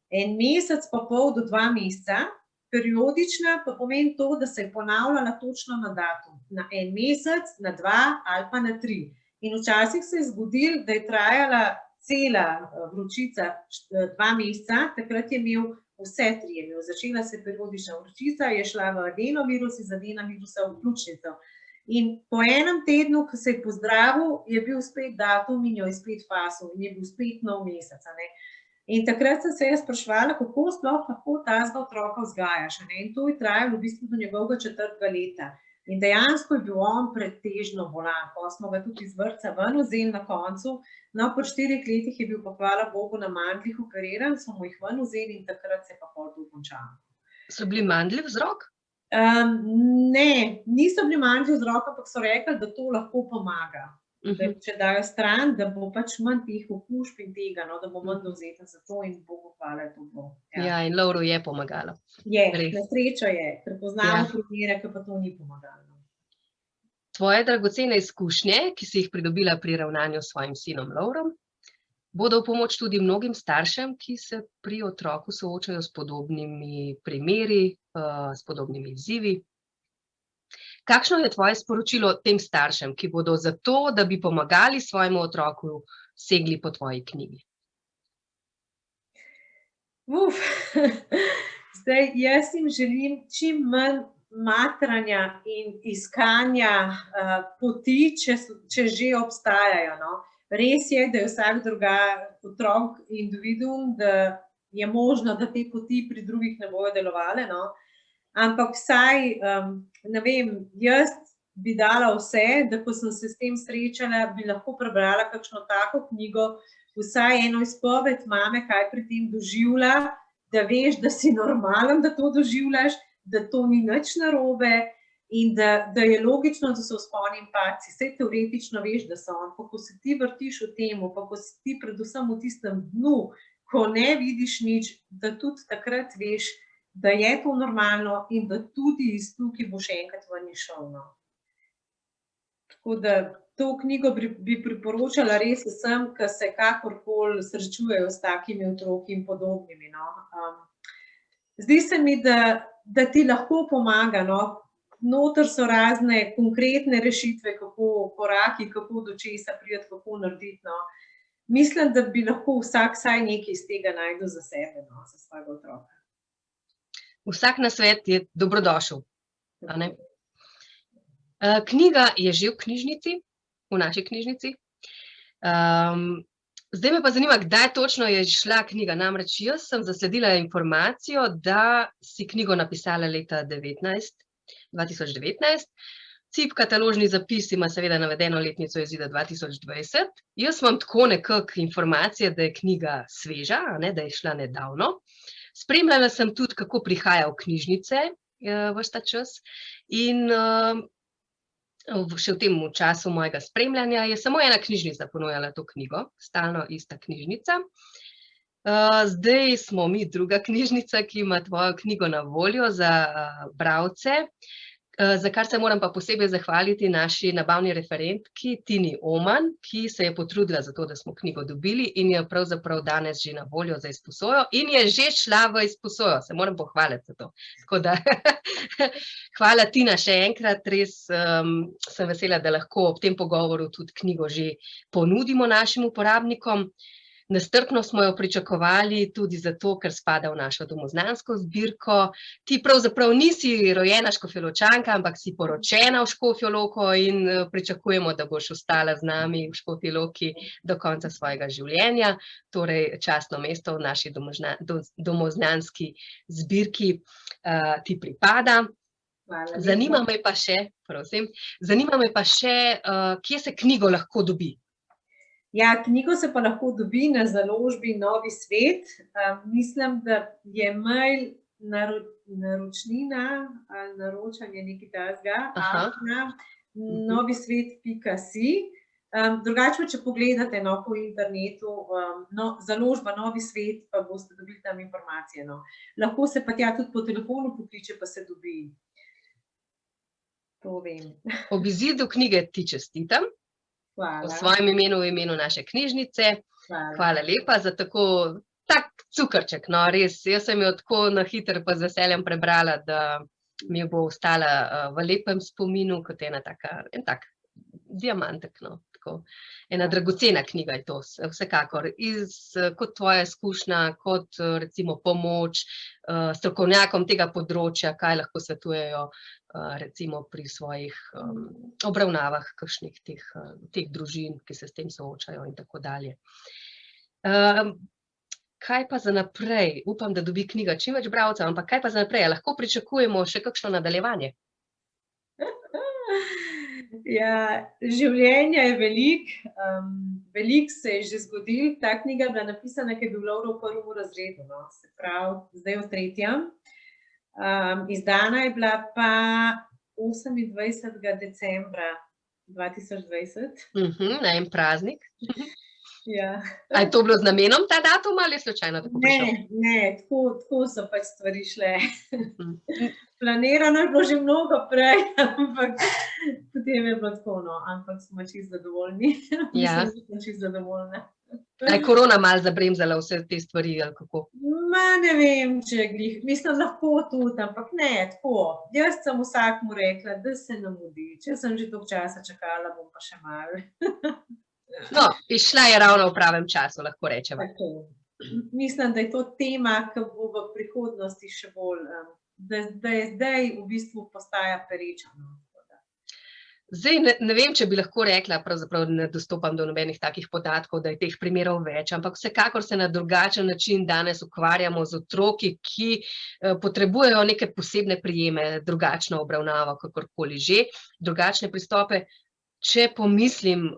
1,5 meseca do 2 meseca, periodična pa pomeni to, da se je ponavljala točno na datum, na 1 mesec, na 2 ali pa na 3. In včasih se je zgodilo, da je trajala cela vročica 2 meseca, takrat je imel vse 3, začela se periodična vročica, je šla v adenovirus, iz adenovirusa v pljučnico. In po enem tednu, ko se je pozdravil, je bil spet datum in jo je spet fasil in je bil spet nov mesec, a ne. In takrat sem se jaz spraševala, kako sploh lahko tazga otroka vzgajaš, a ne. In to je trajalo v bistvu do njegovega 4. leta. In dejansko je bil on pretežno bolan. Ko smo ga tudi iz vrtca ven vzeli na koncu, no, po 4 letih je bil pa hvala Bogu na mandljih operiran, so mu jih ven vzeli in takrat se je pa pol to končalo. So bili mandlji vzrok? Ne, niso bili mandlji vzrok, ampak so rekli, da to lahko pomaga. Da če dajo stran, da bo pač manj teh okužb in tega, no, da bo manj dovzeten za to in Bogu hvala je to bilo. Ja, in Lovru je pomagalo. Je, Res. na srečo je, prepoznamo primere, ki pa to ni pomagalo. Tvoje dragocene izkušnje, ki si jih pridobila pri ravnanju s svojim sinom Lovrom, bodo v pomoč tudi mnogim staršem, ki se pri otroku soočajo s podobnimi primeri, s podobnimi izzivi. Kakšno je tvoje sporočilo tem staršem, ki bodo za to, da bi pomagali svojemu otroku, segli po tvoji knjigi? Zdaj, jaz jim želim čim manj matranja in iskanja poti, če že obstajajo, no. Res je, da je vsak otrok individuum, da je možno, da te poti pri drugih ne bojo delovale, no. Ampak vsaj, ne vem, jaz bi dala vse, da ko sem se s tem srečala, bi lahko prebrala kakšno tako knjigo, vsaj eno izpoved mame, kaj pri tem doživlja, da veš, da si normalen, da to doživljaš, da to ni nič narobe in da je logično, da so vzponi in padci. Saj teoretično veš, da so on. Pa ko se ti vrtiš v temu, pa ko si ti predvsem v tistem dnu, ko ne vidiš nič, da tudi takrat veš, da je to normalno in da tudi iz tukaj boš enkrat ven išel, no. Tako da to knjigo bi priporočala res vsem, ki se kakorkoli srečujejo s takimi otroki in podobnimi, no. Zdi se mi, da ti lahko pomaga, no. Noter so razne konkretne rešitve, kako koraki, kako do česa priti, kako narediti, no. Mislim, da bi lahko vsak vsaj nekaj iz tega našel za sebe, no, za svojega otroka. Vsak nasvet je dobrodošel, a ne? Knjiga je že v knjižnici, v naši knjižnici. Zdaj me pa zanima, kdaj točno je šla knjiga. Namreč jaz sem zasledila informacijo, da si knjigo napisala leta 2019. CIP kataložni zapis ima seveda navedeno letnico izida 2020. Jaz imam tako nekako informacije, da je knjiga sveža, a ne, da je šla nedavno. Spremljala sem tudi, kako prihaja v knjižnice ves ta čas in še v tem času mojega spremljanja je samo ena knjižnica ponujala to knjigo, stalno ista knjižnica. Zdaj smo mi druga knjižnica, ki ima tvojo knjigo na voljo za bralce, za kar se moram pa posebej zahvaliti naši nabavni referentki Tini Oman, ki se je potrudila za to, da smo knjigo dobili in je pravzaprav danes že na voljo za izposojo in je že šla v izposojo. Se moram pohvaliti za to. Tako da, hvala Tina še enkrat, res sem vesela, da lahko ob tem pogovoru tudi knjigo že ponudimo našim uporabnikom. Nestrpno smo jo pričakovali tudi zato, ker spada v našo domoznansko zbirko. Ti pravzaprav nisi rojena Škofjeločanka, ampak si poročena v Škofjo Loko in pričakujemo, da boš ostala z nami v Škofji Loki do konca svojega življenja. Torej, častno mesto v naši domoznanski zbirki ti pripada. Zanima me pa še, kje se knjigo lahko dobi? Ja, knjigo se pa lahko dobi na založbi Novi svet. Mislim, da je mail naročnina ali naročanje nekaj takega, novisvet.si. Drugače, če pogledate po internetu, založba Novi svet, pa boste dobili tam informacije. Lahko se pa tja tudi po telefonu pokliče, pa se dobi. To vem. Ob izidu knjige ti čestitam. V svojem imenu, v imenu naše knjižnice. Hvala lepa za tak cukrček, no res. Jaz sem jo tako na hitro pa z veseljem prebrala, da mi bo ostala v lepem spominu kot en tak diamantek, no. Ena dragocena knjiga je to, vsekakor. Kot tvoja izkušnja, kot recimo pomoč strokovnjakom tega področja, kaj lahko svetujejo recimo pri svojih obravnavah kakšnih teh družin, ki se s tem soočajo in tako dalje. Kaj pa za naprej? Upam, da dobi knjiga čim več bralcev, ampak kaj pa za naprej? Lahko pričakujemo še kakšno nadaljevanje? Ja, življenja je veliko, veliko se je že zgodilo. Ta knjiga je bila napisana, ko je bil Lovro v prvem razredu, no, se pravi, zdaj v tretjem. Izdana je bila pa 28. decembra 2020. Na en praznik. Ja. A je to bilo z namenom ta datum ali je slučajno tako prišlo? Ne, tako so pač stvari šle. Planirano je bilo že mnogo prej, ampak potem je bilo tako, no, ampak smo čisto zadovoljni. Ja. Mislim, da smo čisto zadovoljne. A je korona malo zabremzala vse te stvari ali kako? Ne vem, če glih, mislim, lahko tudi, ampak ne, tako. Jaz sem vsakmu rekla, da se ne mudi. Če sem že toliko časa čakala, bom pa še malo. No, išla je ravno v pravem času, lahko rečemo. Tako. Mislim, da je to tema, ki bo v prihodnosti še bolj, da je zdaj v bistvu postaja pereča. Zdaj ne vem, če bi lahko rekla, pravzaprav ne dostopam do nobenih takih podatkov, da je teh primerov več, ampak vsekakor se na drugačen način danes ukvarjamo z otroki, ki potrebujejo neke posebne prijeme, drugačno obravnavo, kakorkoli že, drugačne pristope. Če pomislim,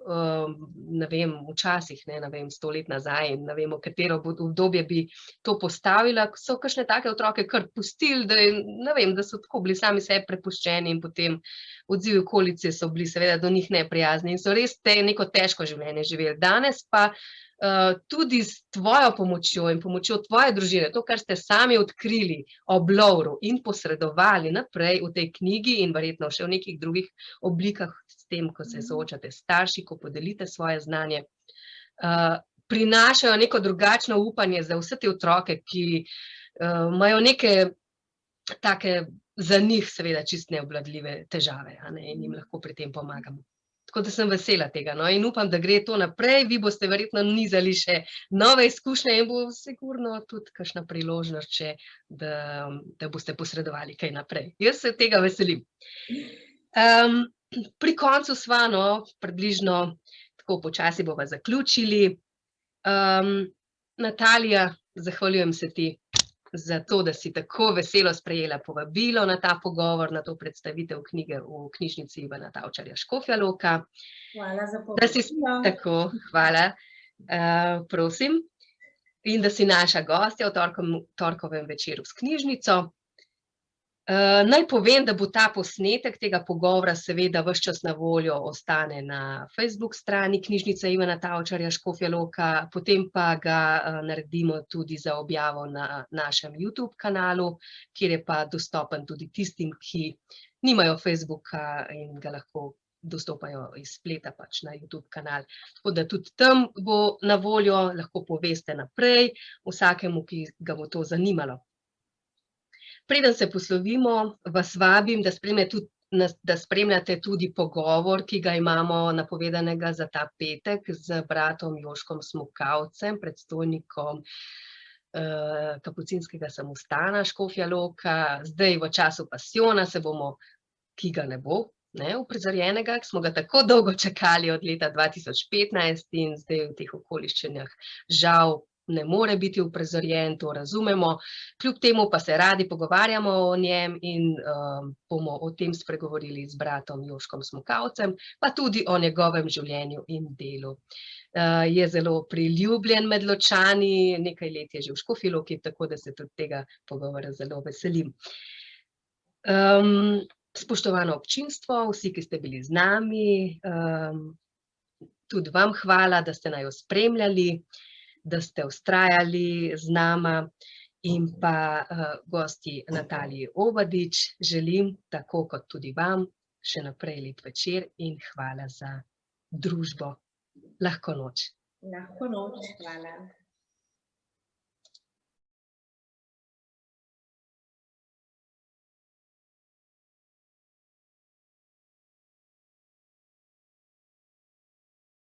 ne vem, včasih, ne vem, 100 let nazaj, ne vem, v katero obdobje bi to postavila, so kakšne take otroke kar pustili, da, ne vem, da so tako bili sami sebi prepuščeni in potem odzivi okolice so bili seveda do njih neprijazni in so res neko težko življenje živeli. Danes pa tudi s tvojo pomočjo in pomočjo tvoje družine, to, kar ste sami odkrili ob Lovru in posredovali naprej v tej knjigi in verjetno še v nekih drugih oblikah s tem, ko se soočate s starši, ko podelite svoje znanje, prinašajo neko drugačno upanje za vse te otroke, ki imajo neke take za njih seveda čist neobvladljive težave, in jim lahko pri tem pomagamo. Tako da sem vesela tega, no, in upam, da gre to naprej, vi boste verjetno nizali še nove izkušnje in bo sigurno tudi kakšna priložnost, da boste posredovali kaj naprej. Jaz se tega veselim. Pri koncu sva, no, približno tako počasi bova zaključili. Natalija, zahvaljujem se ti za to, da si tako veselo sprejela povabilo na ta pogovor, na to predstavitev knjige v knjižnici Ivana Tavčarja Škofja Loka. Hvala za povabilo. Tako, hvala. Prosim. In da si naša gostja v torkovem večeru s knjižnico. Naj povem, da bo ta posnetek tega pogovora seveda ves čas na voljo ostane na Facebook strani knjižnice Ivana Tavčarja Škofja Loka, potem pa ga naredimo tudi za objavo na našem YouTube kanalu, kjer je pa dostopen tudi tistim, ki nimajo Facebooka in ga lahko dostopajo iz spleta pač na YouTube kanal. Tako da tudi tam bo na voljo, lahko poveste naprej vsakemu, ki ga bo to zanimalo. Preden se poslovimo, vas vabim, da spremljate tudi pogovor, ki ga imamo napovedanega za ta petek z bratom Jožkom Smukavcem, predstojnikom Kapucinskega samostana Škofja Loka. Zdaj v času pasijona se bomo, ki ga ne bo, uprizorjenega, smo ga tako dolgo čakali od leta 2015 in zdaj v teh okoliščinah žal ne more biti uprizorjen, to razumemo, kljub temu pa se radi pogovarjamo o njem in bomo o tem spregovorili z bratom Jožkom Smukavcem, pa tudi o njegovem življenju in delu. Je zelo priljubljen med Ločani, nekaj let je že v Škofji Loki, tako da se tudi tega pogovora zelo veselim. Spoštovano občinstvo, vsi, ki ste bili z nami, tudi vam hvala, da ste naju spremljali, da ste vztrajali z nama in pa gosti Nataliji Obadič želim, tako kot tudi vam, še naprej lep večer in hvala za družbo. Lahko noč. Lahko noč, hvala.